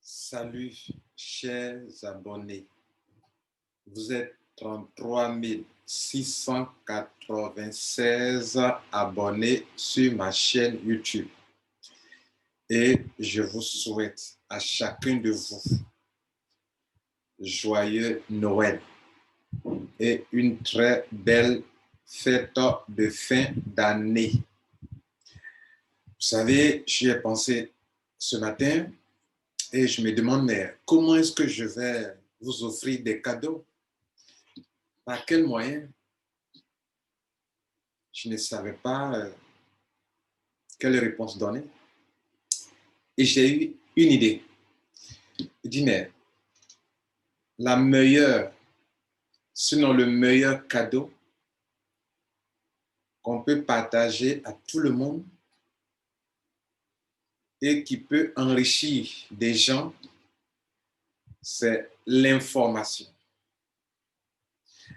Salut, chers abonnés. Vous êtes 33 696 abonnés sur ma chaîne YouTube. Et je vous souhaite à chacun de vous joyeux Noël et une très belle fête de fin d'année. Vous savez, j'y ai pensé ce matin et je me demande, mais comment est-ce que je vais vous offrir des cadeaux? Par quel moyen? Je ne savais pas quelle réponse donner. Et j'ai eu une idée. Je dis, mais la meilleure, sinon le meilleur cadeau qu'on peut partager à tout le monde et qui peut enrichir des gens, c'est l'information.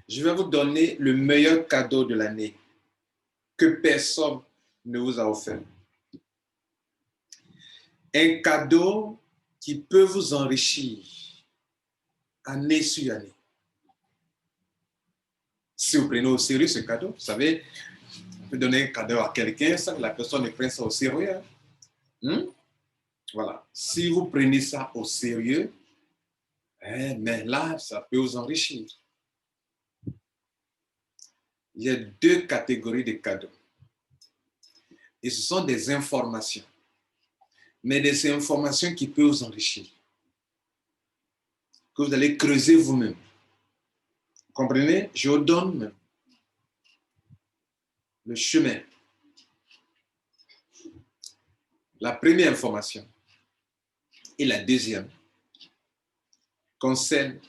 Je vais vous donner le meilleur cadeau de l'année que personne ne vous a offert. Un cadeau qui peut vous enrichir année sur année. Si vous prenez au sérieux ce cadeau, vous savez, on peut donner un cadeau à quelqu'un sans que la personne ne prenne ça au sérieux. Voilà. Si vous prenez ça au sérieux, mais là, ça peut vous enrichir. Il y a deux catégories de cadeaux. Et ce sont des informations. Mais des informations qui peuvent vous enrichir. Que vous allez creuser vous-même. Vous comprenez? Je vous donne le chemin. La première information et la deuxième concernent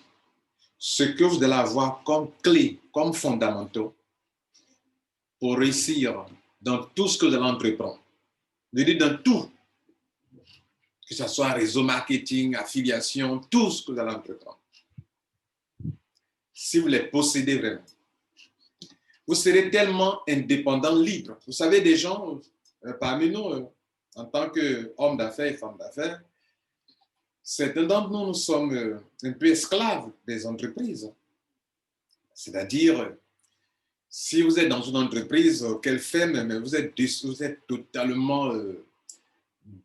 ce que vous allez avoir comme clé, comme fondamentaux pour réussir dans tout ce que vous allez entreprendre. Je dis dans tout, que ce soit réseau marketing, affiliation, tout ce que vous allez entreprendre. Si vous les possédez vraiment, vous serez tellement indépendant, libre. Vous savez, des gens parmi nous, en tant qu'hommes d'affaires et femmes d'affaires, certains d'entre nous, nous sommes un peu esclaves des entreprises. C'est-à-dire, si vous êtes dans une entreprise qu'elle fait, mais vous êtes totalement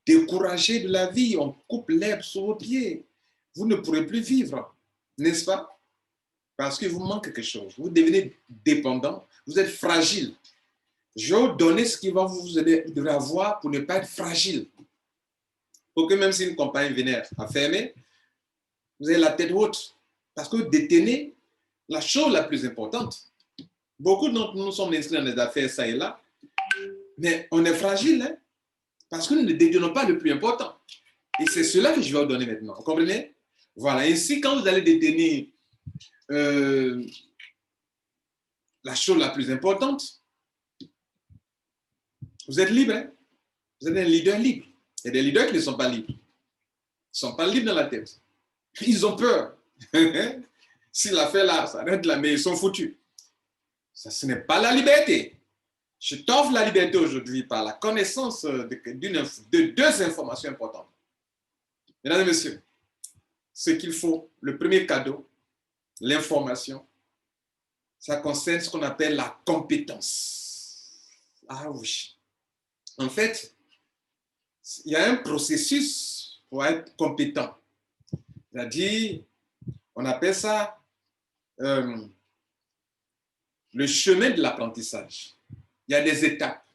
découragé de la vie, on coupe l'herbe sous vos pieds. Vous ne pourrez plus vivre, n'est-ce pas? Parce qu'il vous manque quelque chose. Vous devenez dépendant, vous êtes fragile. Je vais vous donner ce qui va vous aider à avoir pour ne pas être fragile. Pour que même si une compagnie venait à fermer, vous avez la tête haute. Parce que vous détenez la chose la plus importante. Beaucoup d'entre nous sommes inscrits dans les affaires, ça et là, mais on est fragile, hein, parce que nous ne détenons pas le plus important. Et c'est cela que je vais vous donner maintenant. Vous comprenez? Voilà. Ainsi, quand vous allez détenir la chose la plus importante, vous êtes libre. Hein? Vous êtes un leader libre. Il y a des leaders qui ne sont pas libres. Ils ne sont pas libres dans la tête. Ils ont peur. Si l'affaire là s'arrête là, mais ils sont foutus. Ça, ce n'est pas la liberté. Je t'offre la liberté aujourd'hui par la connaissance de deux informations importantes. Mesdames et messieurs, ce qu'il faut, le premier cadeau, l'information, ça concerne ce qu'on appelle la compétence. Ah oui. En fait, il y a un processus pour être compétent. C'est-à-dire, on appelle ça le chemin de l'apprentissage. Il y a des étapes.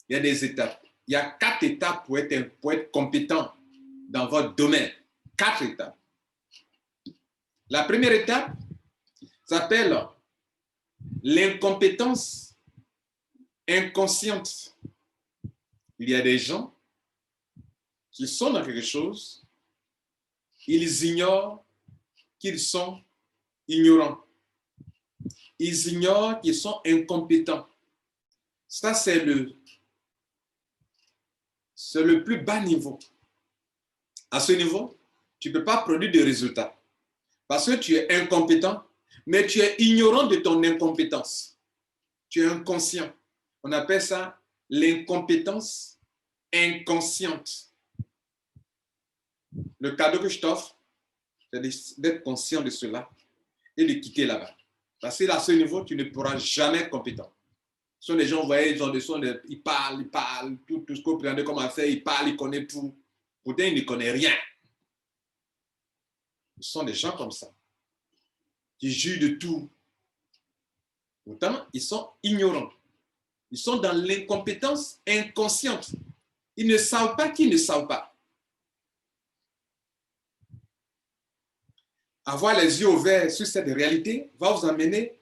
Il y a des étapes. Il y a 4 étapes pour être compétent dans votre domaine. 4 étapes. La première étape s'appelle l'incompétence inconsciente. Il y a des gens qui sont dans quelque chose, ils ignorent qu'ils sont ignorants. Ils ignorent qu'ils sont incompétents. Ça, c'est le plus bas niveau. À ce niveau, tu ne peux pas produire de résultats parce que tu es incompétent, mais tu es ignorant de ton incompétence. Tu es inconscient. On appelle ça l'incompétence inconsciente. Le cadeau que je t'offre, c'est d'être conscient de cela et de quitter là-bas. Parce que à ce niveau, tu ne pourras jamais être compétent. Ce sont des gens, vous voyez, ils parlent, tout ce qu'on peut comme affaire, ils parlent, ils connaissent tout. Pourtant, ils ne connaissent rien. Ce sont des gens comme ça, qui jugent de tout. Pourtant, ils sont ignorants. Ils sont dans l'incompétence inconsciente. Ils ne savent pas qu'ils ne savent pas. Avoir les yeux ouverts sur cette réalité va vous amener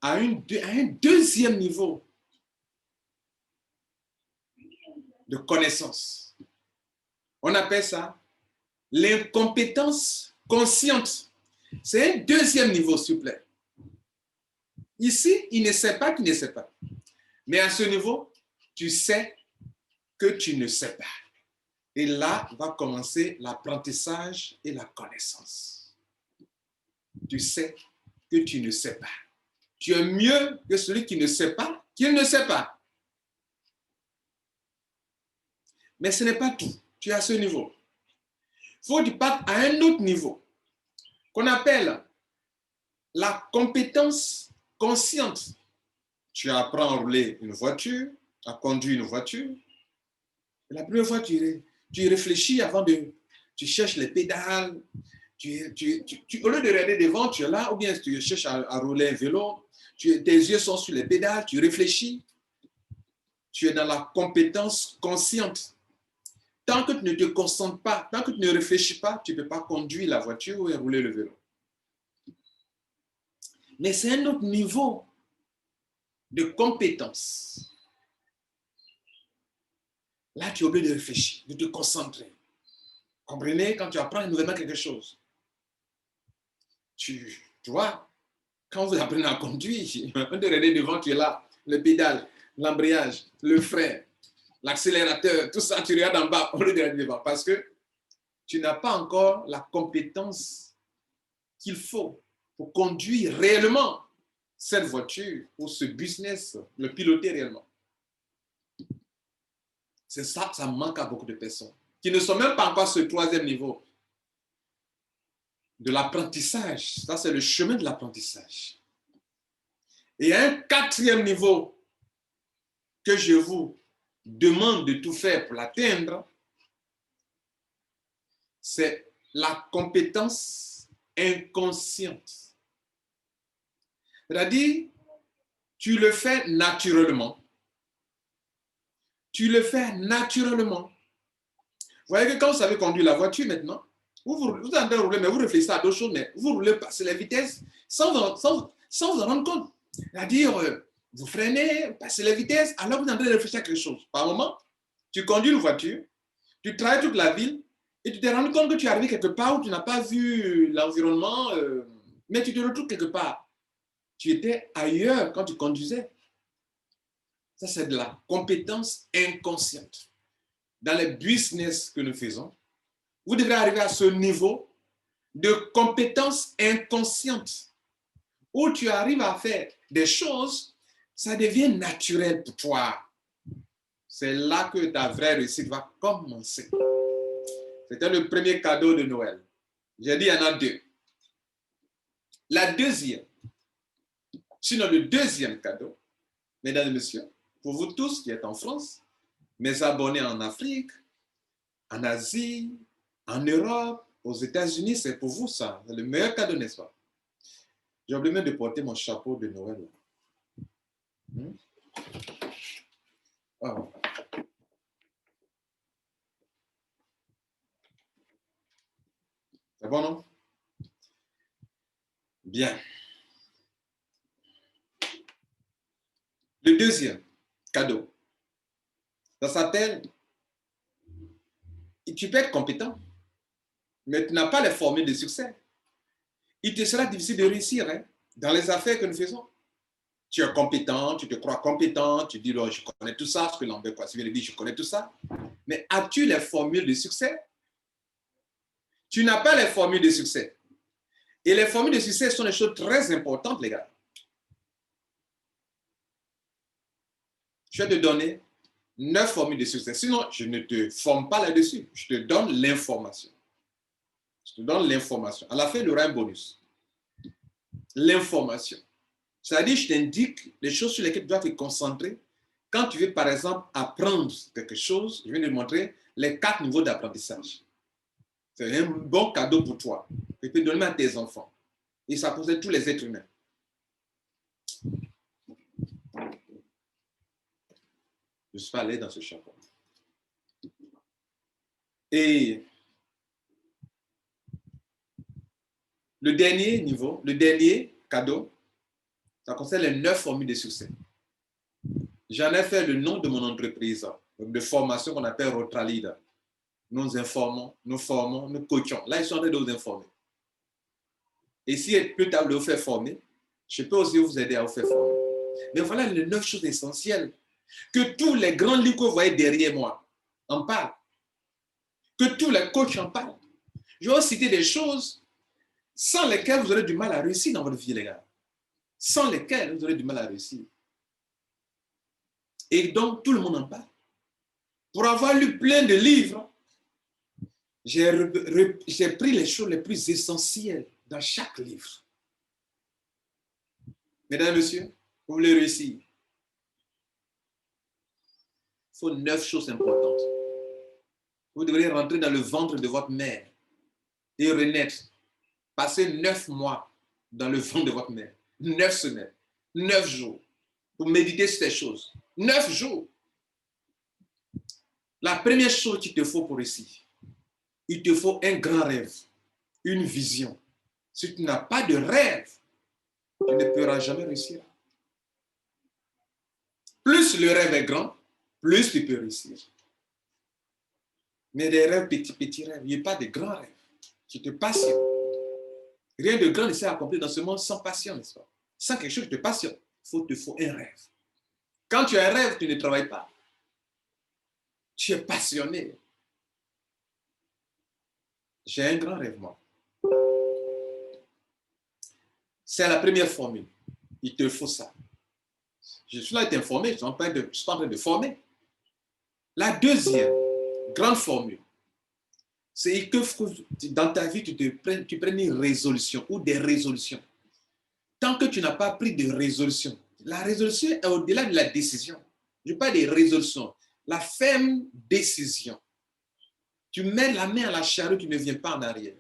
à un deuxième niveau de connaissance. On appelle ça l'incompétence consciente. C'est un deuxième niveau, s'il vous plaît. Ici, il ne sait pas qu'il ne sait pas. Mais à ce niveau, tu sais que tu ne sais pas. Et là va commencer l'apprentissage et la connaissance. Tu sais que tu ne sais pas. Tu es mieux que celui qui ne sait pas, qu'il ne sait pas. Mais ce n'est pas tout. Tu es à ce niveau. Il faut que tu partes à un autre niveau qu'on appelle la compétence consciente. Tu apprends à rouler une voiture, à conduire une voiture. Et la première fois, tu réfléchis avant de... Tu cherches les pédales. Au lieu de regarder devant, tu es là, ou bien tu cherches à rouler un vélo. Tes yeux sont sur les pédales, tu réfléchis. Tu es dans la compétence consciente. Tant que tu ne te concentres pas, tant que tu ne réfléchis pas, tu ne peux pas conduire la voiture ou rouler le vélo. Mais c'est un autre niveau de compétence. Là, tu es obligé de réfléchir, de te concentrer. Comprenez, quand tu apprends nouvellement quelque chose, tu vois, quand vous apprenez à conduire, on te regarde devant, tu es là, le pédale, l'embrayage, le frein, l'accélérateur, tout ça, tu regardes en bas, on le regarde devant, parce que tu n'as pas encore la compétence qu'il faut pour conduire réellement cette voiture ou ce business, le piloter réellement. C'est ça, ça manque à beaucoup de personnes qui ne sont même pas encore sur ce troisième niveau de l'apprentissage. Ça, c'est le chemin de l'apprentissage. Et un quatrième niveau que je vous demande de tout faire pour l'atteindre, c'est la compétence inconsciente. C'est-à-dire, tu le fais naturellement. Tu le fais naturellement. Vous voyez que quand vous savez conduire la voiture maintenant, vous êtes en train de rouler, mais vous réfléchissez à d'autres choses, mais vous roulez passer la vitesse sans vous en rendre compte. C'est-à-dire, vous freinez, passez la vitesse, alors vous êtes en train de réfléchir à quelque chose. Par moment, tu conduis une voiture, tu travailles toute la ville, et tu t'es rendu compte que tu es arrivé quelque part où tu n'as pas vu l'environnement, mais tu te retrouves quelque part. Tu étais ailleurs quand tu conduisais. Ça, c'est de la compétence inconsciente. Dans les business que nous faisons, vous devrez arriver à ce niveau de compétence inconsciente où tu arrives à faire des choses, ça devient naturel pour toi. C'est là que ta vraie réussite va commencer. C'était le premier cadeau de Noël. J'ai dit, il y en a deux. La deuxième, sinon le deuxième cadeau, mesdames et messieurs, pour vous tous qui êtes en France, mes abonnés en Afrique, en Asie, en Europe, aux États-Unis, c'est pour vous ça. C'est le meilleur cadeau, n'est-ce pas? J'ai oublié de porter mon chapeau de Noël. Oh. C'est bon, non? Bien. Le deuxième cadeau, ça s'appelle, tu peux être compétent, mais tu n'as pas les formules de succès. Il te sera difficile de réussir dans les affaires que nous faisons. Tu es compétent, tu te crois compétent, tu dis, oh, je connais tout ça, ce que Lambert Kwasi vient de dire, je connais tout ça. Mais as-tu les formules de succès? Tu n'as pas les formules de succès. Et les formules de succès sont des choses très importantes, les gars. Je vais te donner 9 formules de succès. Sinon, je ne te forme pas là-dessus. Je te donne l'information. Je te donne l'information. À la fin, il y aura un bonus. L'information. C'est-à-dire, je t'indique les choses sur lesquelles tu dois te concentrer. Quand tu veux, par exemple, apprendre quelque chose, je vais te montrer les 4 niveaux d'apprentissage. C'est un bon cadeau pour toi. Tu peux donner à tes enfants. Et ça concerne tous les êtres humains. Je suis allé dans ce chapeau. Et le dernier niveau, le dernier cadeau, ça concerne les 9 formules de succès. J'en ai fait le nom de mon entreprise de formation qu'on appelle Rotralida. Nous informons, nous formons, nous coachons. Là, ils sont en train de vous informer. Et si plus tard vous faire former, je peux aussi vous aider à vous faire former. Mais voilà les 9 choses essentielles que tous les grands livres que vous voyez derrière moi en parlent. Que tous les coachs en parlent. Je vais vous citer des choses sans lesquelles vous aurez du mal à réussir dans votre vie, les gars. Sans lesquelles vous aurez du mal à réussir. Et donc, tout le monde en parle. Pour avoir lu plein de livres, j'ai pris les choses les plus essentielles dans chaque livre. Mesdames et messieurs, vous voulez réussir. Il faut 9 choses importantes. Vous devrez rentrer dans le ventre de votre mère et renaître. Passer 9 mois dans le ventre de votre mère. 9 semaines. 9 jours. Pour méditer sur ces choses. 9 jours. La première chose qu'il te faut pour réussir, il te faut un grand rêve, une vision. Si tu n'as pas de rêve, tu ne pourras jamais réussir. Plus le rêve est grand, plus tu peux réussir. Mais des rêves, petits rêves, il n'y a pas de grands rêves qui te passionnent. Rien de grand ne s'est accompli dans ce monde sans passion, n'est-ce pas? Sans quelque chose qui te passionne, il te faut un rêve. Quand tu as un rêve, tu ne travailles pas. Tu es passionné. J'ai un grand rêve, moi. C'est la première formule. Il te faut ça. Je suis là à t'informer, je suis pas en train de former. La deuxième grande formule, c'est que dans ta vie, tu prennes une résolution ou des résolutions. Tant que tu n'as pas pris de résolution, la résolution est au-delà de la décision. Je parle des résolutions. La ferme décision. Tu mets la main à la charrue, tu ne viens pas en arrière.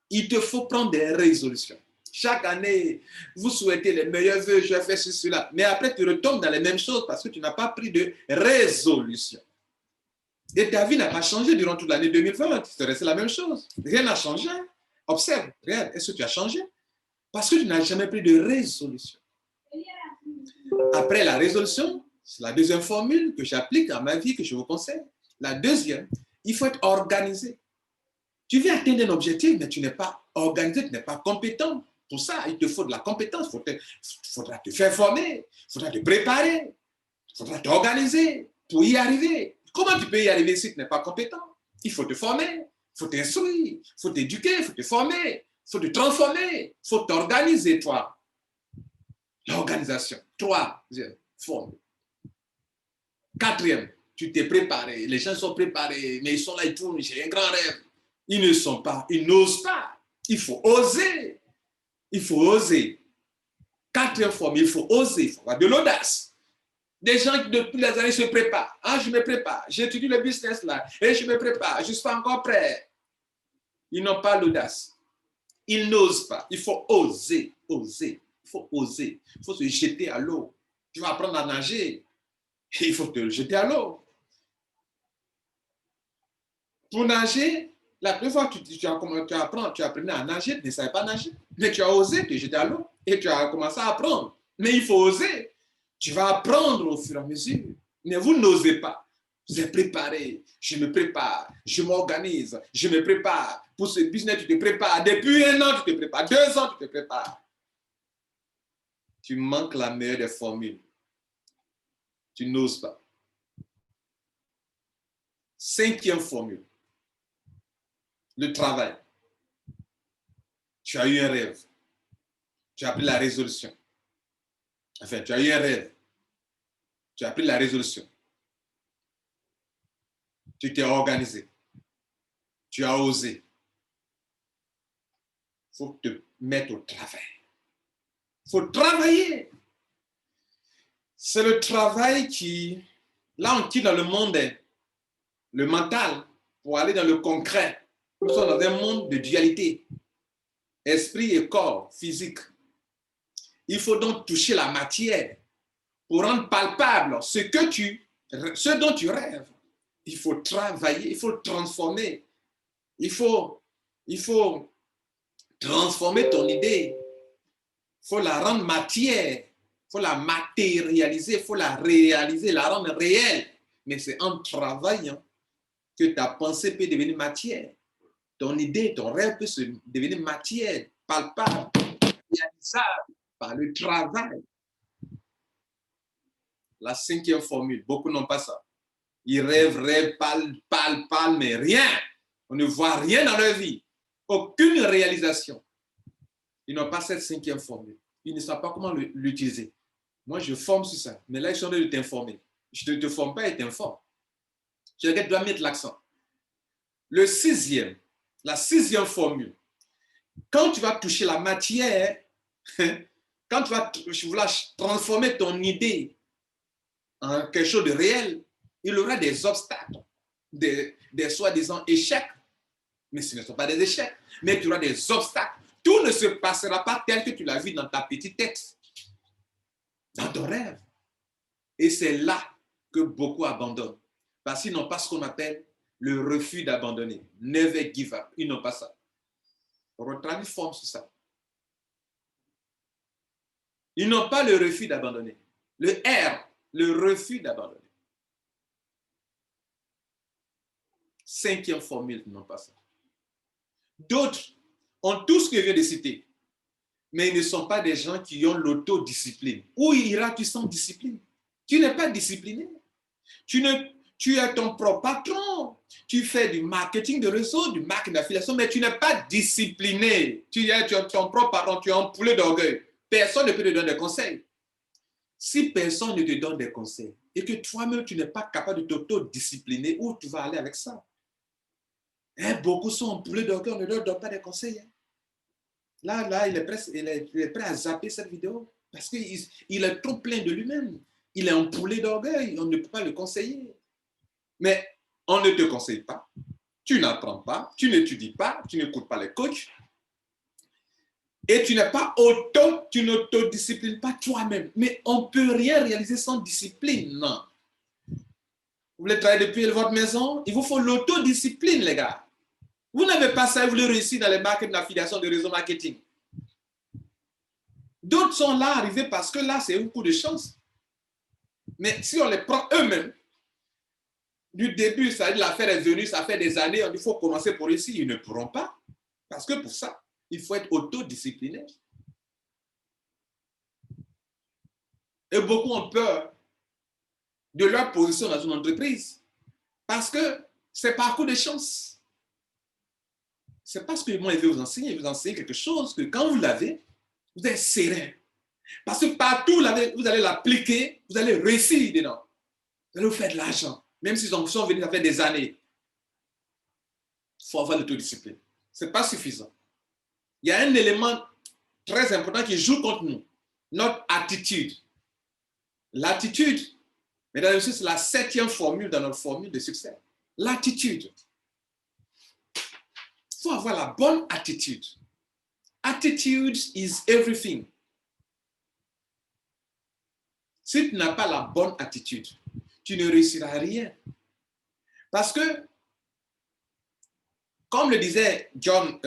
Il te faut prendre des résolutions. Chaque année, vous souhaitez les meilleurs vœux, je vais faire ceci, cela. Mais après, tu retombes dans les mêmes choses parce que tu n'as pas pris de résolution. Et ta vie n'a pas changé durant toute l'année 2020. C'est resté la même chose. Rien n'a changé. Observe, regarde, est-ce que tu as changé? Parce que tu n'as jamais pris de résolution. Après la résolution, c'est la deuxième formule que j'applique à ma vie, que je vous conseille. La deuxième, il faut être organisé. Tu veux atteindre un objectif, mais tu n'es pas organisé, tu n'es pas compétent. Pour ça, il te faut de la compétence. Il faudra te faire former, il faudra te préparer, il faudra t'organiser pour y arriver. Comment tu peux y arriver si tu n'es pas compétent? Il faut te former, il faut t'instruire, il faut t'éduquer, il faut te former, il faut te transformer, il faut t'organiser, toi. L'organisation. Troisième formule. Quatrième, tu t'es préparé. Les gens sont préparés, mais ils sont là, ils tournent, j'ai un grand rêve. Ils ne sont pas, ils n'osent pas. Il faut oser. Il faut oser. Quatrième formule, il faut oser, il faut avoir de l'audace. Des gens qui depuis les années se préparent. Ah, je me prépare, j'étudie le business là, et je me prépare, je ne suis pas encore prêt. Ils n'ont pas l'audace. Ils n'osent pas. Il faut oser, oser. Il faut oser. Il faut se jeter à l'eau. Tu vas apprendre à nager. Il faut te jeter à l'eau. Pour nager, la première fois que tu apprenais à nager, tu ne savais pas nager. Mais tu as osé te jeter à l'eau et tu as commencé à apprendre. Mais il faut oser. Tu vas apprendre au fur et à mesure. Mais vous n'osez pas. Vous êtes préparé. Je me prépare. Je m'organise. Je me prépare. Pour ce business, tu te prépares. Depuis 1 an, tu te prépares. 2 ans, tu te prépares. Tu manques la meilleure des formules. Tu n'oses pas. 5e formule. Le travail. Tu as eu un rêve. Tu as pris la résolution. Enfin, tu as eu un rêve. Tu as pris la résolution. Tu t'es organisé. Tu as osé. Il faut te mettre au travail. Il faut travailler. C'est le travail qui... Là, on quitte dans le monde, le mental, pour aller dans le concret. Nous sommes dans un monde de dualité. Esprit et corps, physique. Il faut donc toucher la matière pour rendre palpable ce dont tu rêves. Il faut travailler, il faut le transformer. Il faut transformer ton idée. Il faut la rendre matière. Il faut la matérialiser, il faut la réaliser, la rendre réelle. Mais c'est en travaillant que ta pensée peut devenir matière. Ton idée, ton rêve peut devenir matière, palpable, réalisable par le travail. La 5e formule, beaucoup n'ont pas ça. Ils rêvent, parlent, mais rien. On ne voit rien dans leur vie. Aucune réalisation. Ils n'ont pas cette 5e formule. Ils ne savent pas comment l'utiliser. Moi, je forme sur ça. Mais là, ils sont en train de t'informer. Je ne te forme pas et t'informe. Tu dois mettre l'accent. La 6e formule. Quand tu vas toucher la matière, quand tu vas vouloir transformer ton idée en quelque chose de réel, il y aura des obstacles, des soi-disant échecs. Mais ce ne sont pas des échecs, mais tu auras des obstacles. Tout ne se passera pas tel que tu l'as vu dans ta petite tête, dans ton rêve. Et c'est là que beaucoup abandonnent. Parce qu'ils n'ont pas ce qu'on appelle le refus d'abandonner. Never give up. Ils n'ont pas ça. Retravaille forme sur ça. Ils n'ont pas le refus d'abandonner. Le R, le refus d'abandonner. 5e formule, ils n'ont pas ça. D'autres ont tout ce que je viens de citer, mais ils ne sont pas des gens qui ont l'autodiscipline. Où iras-tu sans discipline? Tu n'es pas discipliné. Tu es ton propre patron. Tu fais du marketing de réseau, du marketing d'affiliation, mais tu n'es pas discipliné. Tu es ton propre patron, tu es un poulet d'orgueil. Personne ne peut te donner des conseils. Si personne ne te donne des conseils et que toi-même, tu n'es pas capable de t'autodiscipliner, où tu vas aller avec ça? Beaucoup sont en poulet d'orgueil, on ne leur donne pas des conseils. Là, il est prêt à zapper cette vidéo parce qu'il est trop plein de lui-même. Il est un poulet d'orgueil, on ne peut pas le conseiller. Mais on ne te conseille pas, tu n'apprends pas, tu n'étudies pas, tu n'écoutes pas les coachs et tu n'autodisciplines pas toi-même. Mais on ne peut rien réaliser sans discipline, non. Vous voulez travailler depuis votre maison, il vous faut l'autodiscipline, les gars. Vous n'avez pas ça et vous voulez réussir dans les marques d'affiliation de réseau marketing. D'autres sont là arrivés parce que là, c'est un coup de chance. Mais si on les prend eux-mêmes, du début, ça dit l'affaire est venue, ça fait des années, il faut commencer pour réussir. Ils ne pourront pas. Parce que pour ça, il faut être autodiscipliné. Et beaucoup ont peur de leur position dans une entreprise. Parce que c'est par coup de chance. C'est pas ce que moi, je vais vous enseigner. Je vais vous enseigner quelque chose que quand vous l'avez, vous êtes serein. Parce que partout, vous allez l'appliquer, vous allez réussir dedans. Vous allez vous faire de l'argent. Même s'ils sont venus, ça fait des années. Il faut avoir l'autodiscipline. Ce n'est pas suffisant. Il y a un élément très important qui joue contre nous. Notre attitude. L'attitude, mesdames et messieurs, c'est la 7e formule dans notre formule de succès. L'attitude. Il faut avoir la bonne attitude. Attitude is everything. Si tu n'as pas la bonne attitude, tu ne réussiras rien. Parce que, comme le disait Jim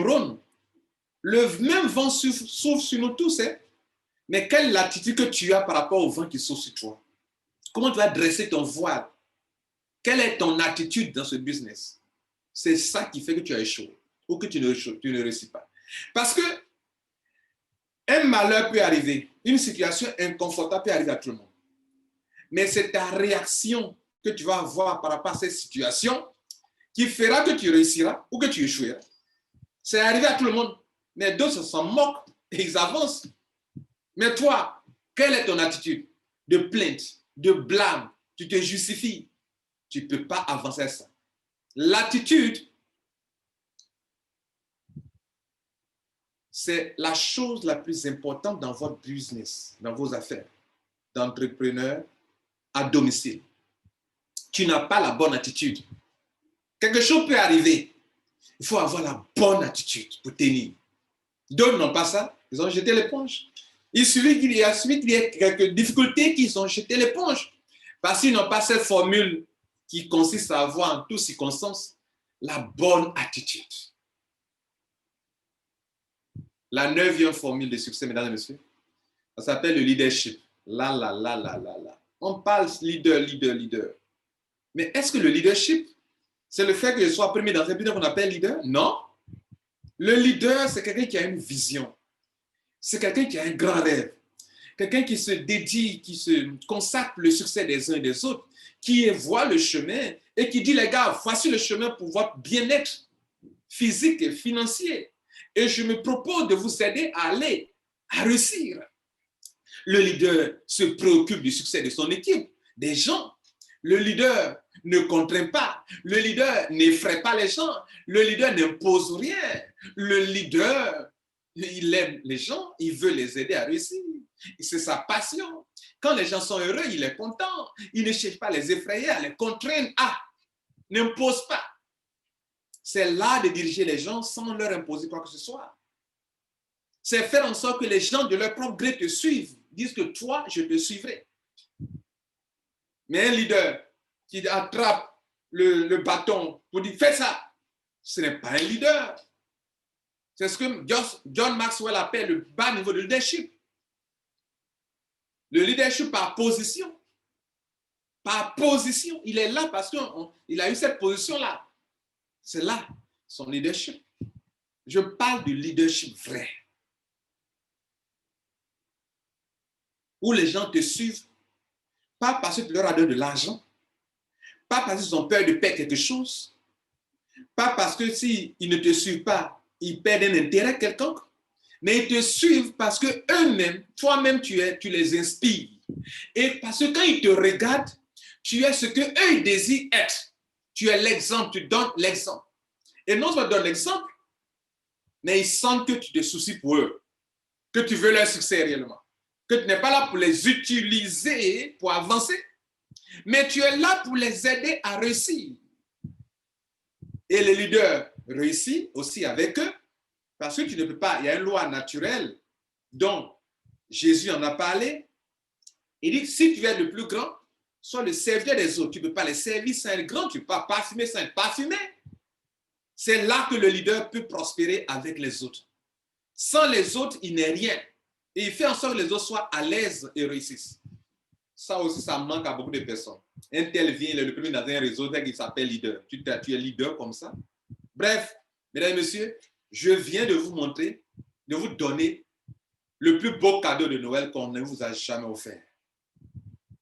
Rohn, le même vent souffle sur nous tous, hein? Mais quelle est l'attitude que tu as par rapport au vent qui souffle sur toi? Comment tu vas dresser ton voile? Quelle est ton attitude dans ce business? C'est ça qui fait que tu as échoué ou que tu ne réussis pas. Parce que un malheur peut arriver, une situation inconfortable peut arriver à tout le monde. Mais c'est ta réaction que tu vas avoir par rapport à cette situation qui fera que tu réussiras ou que tu échoueras. C'est arrivé à tout le monde. Mais d'autres s'en moquent et ils avancent. Mais toi, quelle est ton attitude? De plainte, de blâme, tu te justifies. tu ne peux pas avancer à ça. L'attitude, c'est la chose la plus importante dans votre business, dans vos affaires, d'entrepreneur à domicile. Tu n'as pas la bonne attitude. Quelque chose peut arriver. Il faut avoir la bonne attitude pour tenir. D'autres n'ont pas ça. Ils ont jeté l'éponge. Il suffit qu'il y ait quelques difficultés qu'ils ont jeté l'éponge. Parce qu'ils n'ont pas cette formule qui consiste à avoir en toutes circonstances la bonne attitude. La 9e formule de succès, mesdames et messieurs, ça s'appelle le leadership. Là. On parle leader. Mais est-ce que le leadership, c'est le fait que je sois premier dans un business qu'on appelle leader? Non. Le leader, c'est quelqu'un qui a une vision. C'est quelqu'un qui a un grand rêve. Quelqu'un qui se dédie, qui se consacre le succès des uns et des autres, qui voit le chemin et qui dit, les gars, voici le chemin pour votre bien-être physique et financier. Et je me propose de vous aider à aller, à réussir. Le leader se préoccupe du succès de son équipe, des gens. Le leader ne contraint pas. Le leader n'effraie pas les gens. Le leader n'impose rien. Le leader, il aime les gens, il veut les aider à réussir. C'est sa passion. Quand les gens sont heureux, il est content. Il ne cherche pas à les effrayer, à les contraindre. N'impose pas. C'est l'art de diriger les gens sans leur imposer quoi que ce soit. C'est faire en sorte que les gens de leur propre gré te suivent. Disent que toi, je te suivrai. Mais un leader qui attrape le bâton pour dire fais ça, ce n'est pas un leader. C'est ce que John Maxwell appelle le bas niveau de leadership. Le leadership par position. Par position. Il est là parce qu'il a eu cette position-là. C'est là son leadership. Je parle du leadership vrai. Où les gens te suivent, pas parce que tu leur as donné de l'argent, pas parce qu'ils ont peur de perdre quelque chose, pas parce que s'ils ne te suivent pas, ils perdent un intérêt quelconque, mais ils te suivent parce que eux-mêmes, toi-même, tu les inspires. Et parce que quand ils te regardent, tu es ce qu'eux, ils désirent être. Tu es l'exemple, tu donnes l'exemple. Et non seulement tu donnes l'exemple, mais ils sentent que tu te soucies pour eux, que tu veux leur succès réellement, que tu n'es pas là pour les utiliser pour avancer, mais tu es là pour les aider à réussir. Et le leader réussit aussi avec eux, parce que tu ne peux pas, il y a une loi naturelle dont Jésus en a parlé. Il dit, si tu es le plus grand, sois le serviteur des autres. Tu ne peux pas les servir sans être grand, tu ne peux pas parfumer sans être parfumé. C'est là que le leader peut prospérer avec les autres. Sans les autres, il n'est rien. Et il fait en sorte que les autres soient à l'aise et réussissent. Ça aussi, ça manque à beaucoup de personnes. Un tel vient, il est le premier dans un réseau qui s'appelle leader. Tu es leader comme ça. Bref, mesdames et messieurs, je viens de vous montrer, de vous donner le plus beau cadeau de Noël qu'on ne vous a jamais offert.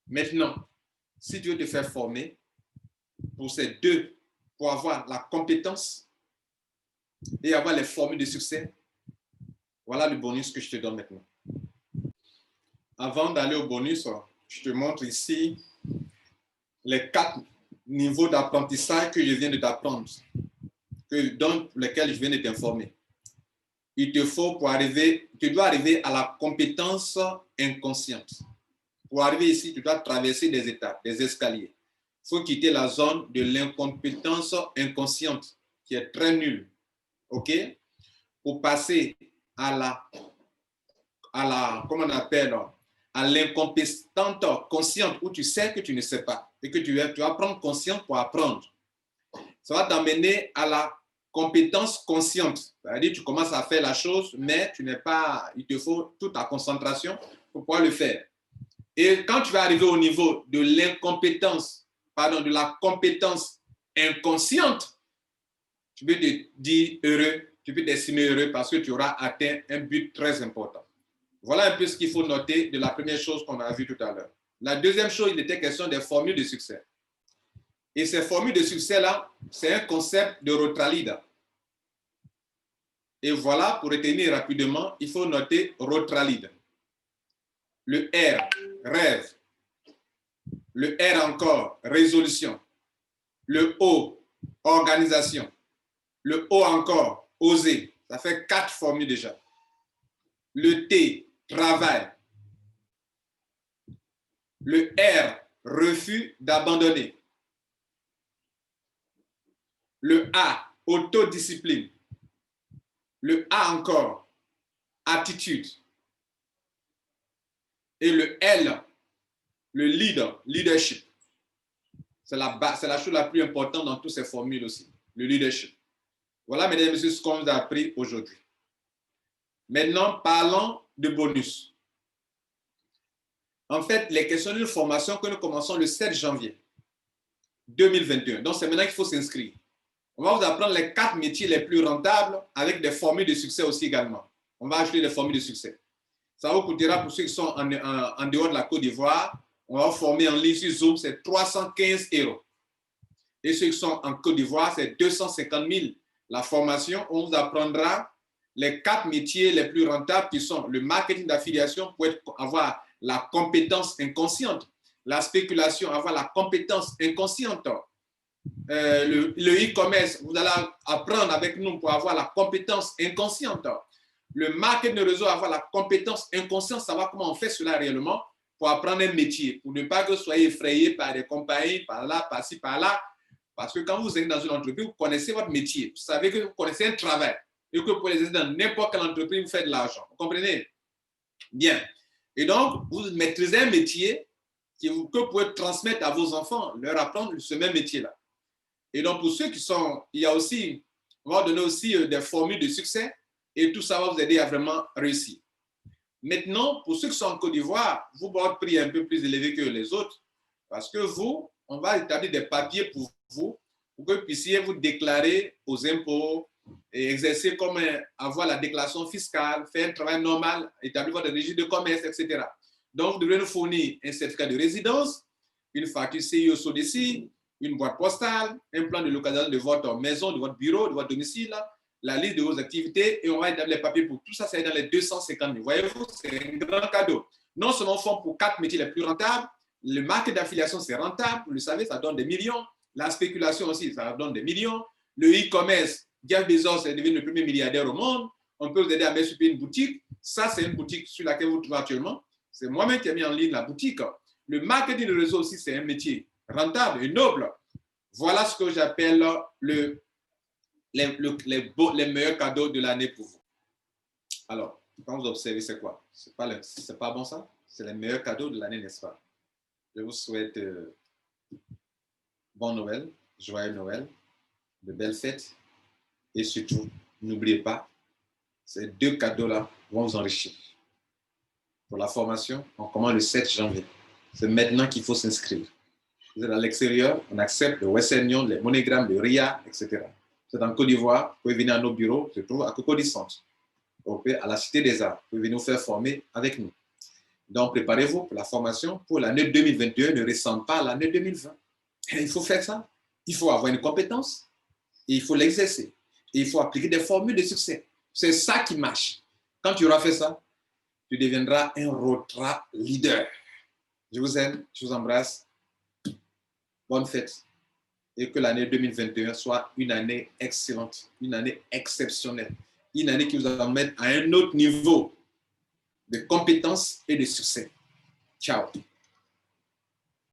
Maintenant, si tu veux te faire former pour ces deux, pour avoir la compétence et avoir les formules de succès, voilà le bonus que je te donne maintenant. Avant d'aller au bonus, je te montre ici les 4 niveaux d'apprentissage que je viens de t'apprendre, dans lesquels je viens de t'informer. Il te faut tu dois arriver à la compétence inconsciente. Pour arriver ici, tu dois traverser des étapes, des escaliers. Il faut quitter la zone de l'incompétence inconsciente, qui est très nulle. OK? Pour passer à comment on appelle, à l'incompétente consciente, où tu sais que tu ne sais pas et que tu vas prendre conscience pour apprendre. Ça va t'amener à la compétence consciente. C'est-à-dire tu commences à faire la chose, mais il te faut toute ta concentration pour pouvoir le faire. Et quand tu vas arriver au niveau de de la compétence inconsciente, tu peux te dire heureux, tu peux t'estimer heureux parce que tu auras atteint un but très important. Voilà un peu ce qu'il faut noter de la première chose qu'on a vue tout à l'heure. La deuxième chose, il était question des formules de succès. Et ces formules de succès-là, c'est un concept de Rotralida. Et voilà, pour retenir rapidement, il faut noter Rotralida. Le R, rêve. Le R encore, résolution. Le O, organisation. Le O encore, oser. Ça fait 4 formules déjà. Le T, travail. Le R, refus d'abandonner. Le A, autodiscipline. Le A encore, attitude. Et le L, le leadership. C'est la chose la plus importante dans toutes ces formules aussi, le leadership. Voilà, mesdames et messieurs, ce qu'on vous a appris aujourd'hui. Maintenant, parlons de bonus. En fait, les questions de formation que nous commençons le 7 janvier 2021. Donc, c'est maintenant qu'il faut s'inscrire. On va vous apprendre les 4 métiers les plus rentables avec des formules de succès aussi également. On va ajouter des formules de succès. Ça vous coûtera pour ceux qui sont en dehors de la Côte d'Ivoire. On va vous former en ligne sur Zoom, c'est 315 €. Et ceux qui sont en Côte d'Ivoire, c'est 250 000. La formation, on vous apprendra les 4 métiers les plus rentables qui sont le marketing d'affiliation pour avoir la compétence inconsciente, la spéculation, avoir la compétence inconsciente, le e-commerce, vous allez apprendre avec nous pour avoir la compétence inconsciente, le marketing de réseau, avoir la compétence inconsciente, savoir comment on fait cela réellement pour apprendre un métier, pour ne pas que vous soyez effrayé par des compagnies, par là, par-ci, par-là, parce que quand vous êtes dans une entreprise, vous connaissez votre métier, vous savez que vous connaissez un travail et que vous pouvez exercer dans n'importe quelle entreprise, vous faites de l'argent. Vous comprenez? Bien. Et donc, vous maîtrisez un métier que vous pouvez transmettre à vos enfants, leur apprendre ce même métier-là. Et donc, pour ceux qui sont, il y a aussi, on va donner aussi des formules de succès et tout ça va vous aider à vraiment réussir. Maintenant, pour ceux qui sont en Côte d'Ivoire, votre prix est un peu plus élevé que les autres parce que vous, on va établir des papiers pour vous que vous puissiez vous déclarer aux impôts et exercer comme avoir la déclaration fiscale, faire un travail normal, établir votre registre de commerce, etc. Donc, vous devrez nous fournir un certificat de résidence, une facture CIO SODECI, une boîte postale, un plan de localisation de votre maison, de votre bureau, de votre domicile, la liste de vos activités, et on va établir les papiers pour tout ça, c'est dans les 250 000. Voyez-vous, c'est un grand cadeau. Non seulement on forme pour 4 métiers les plus rentables, le market d'affiliation, c'est rentable, vous le savez, ça donne des millions. La spéculation aussi, ça donne des millions. Le e-commerce, Jeff Bezos est devenu le premier milliardaire au monde. On peut vous aider à mettre sur pied une boutique. Ça, c'est une boutique sur laquelle vous vous trouvez actuellement. C'est moi-même qui ai mis en ligne la boutique. Le marketing de réseau aussi, c'est un métier rentable et noble. Voilà ce que j'appelle les meilleurs cadeaux de l'année pour vous. Alors, quand vous observez, c'est quoi? C'est pas bon ça? C'est les meilleurs cadeaux de l'année, n'est-ce pas? Je vous souhaite bon Noël, joyeux Noël, de belles fêtes et surtout, n'oubliez pas, ces 2 cadeaux-là vont vous enrichir. Pour la formation, on commence le 7 janvier. C'est maintenant qu'il faut s'inscrire. Vous êtes à l'extérieur, on accepte le Western Union, les MoneyGram, le RIA, etc. Vous êtes en Côte d'Ivoire, vous pouvez venir à nos bureaux, se trouve à Cocody Centre, à la Cité des Arts. Vous pouvez venir nous faire former avec nous. Donc, préparez-vous pour la formation pour l'année 2021 ne ressemble pas à l'année 2020. Il faut faire ça. Il faut avoir une compétence et il faut l'exercer. Et il faut appliquer des formules de succès. C'est ça qui marche. Quand tu auras fait ça, tu deviendras un Rotra leader. Je vous aime, je vous embrasse. Bonne fête. Et que l'année 2021 soit une année excellente, une année exceptionnelle, une année qui vous emmène à un autre niveau de compétences et de succès. Ciao.